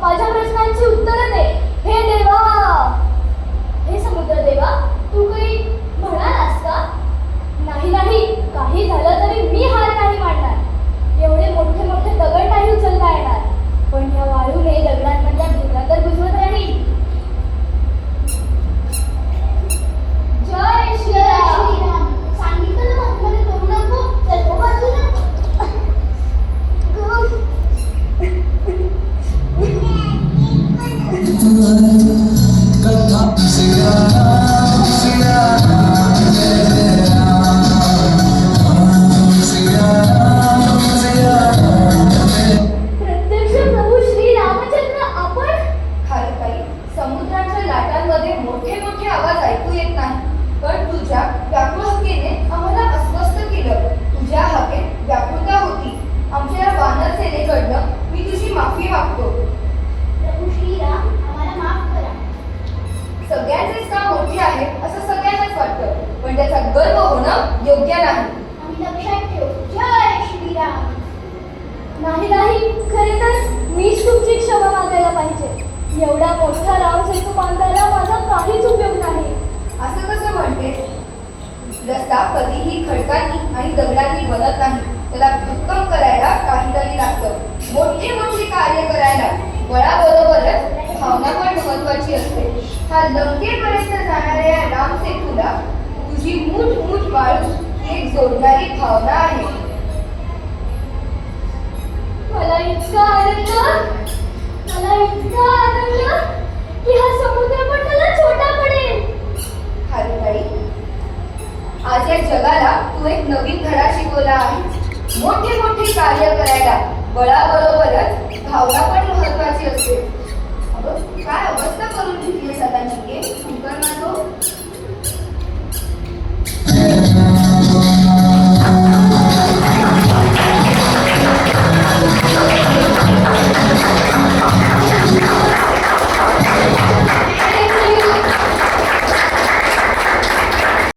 माझ्या प्रश्नांची उत्तरं दे हे देवा. हे समुद्र देवा, तू काही म्हणालास का? नाही नाही, काही झालं तरी मी हार नाही मानणार. एवढे मोठे मोठे दगड नाही उचलता येणार, पण ह्या वाळूने दगडांमधल्या भिंगा तर बुजवत राहील. जय श्रीराम. सांगितलं ना मध्ये करू नको. चल हो बाजूला. सगळ्यांचेच काम मोठे आहे असं सगळ्यांनाच वाटतं, पण त्याचा गर्व होणं योग्य नाही. आम्ही लक्षात ठेवू. जय श्रीराम. नाही नाही, खरे तर मीच तुमची क्षमा मागायला पाहिजे. एवढा मोठा रामसेतू बांधायला माझा काहीच उपयोग नाही. असं कसं म्हणते? रस्ता कधीही खडकांनी आणि दगडांनी बनत नाही. त्याला भक्कम करायला काहीतरी लागतं. मोठे मोठे कार्य करायला बळाबरोबरच भावना पण महत्वाची असते. हा लंकेपर्यंत जाणाऱ्या रामसेतूला तुझी मूठ मूठ वाळू एक जोडणारी भावना आहे. मला इतका आनंद की हा समुद्र पण मला छोटा पडेल. खारुताई, आज या जगाला तू एक नवीन धडा शिकवला आहे. मोठे मोठे कार्य करायला बळाबरोबरच भावना पण महत्वाची असते. अगं, काय अवस्था करून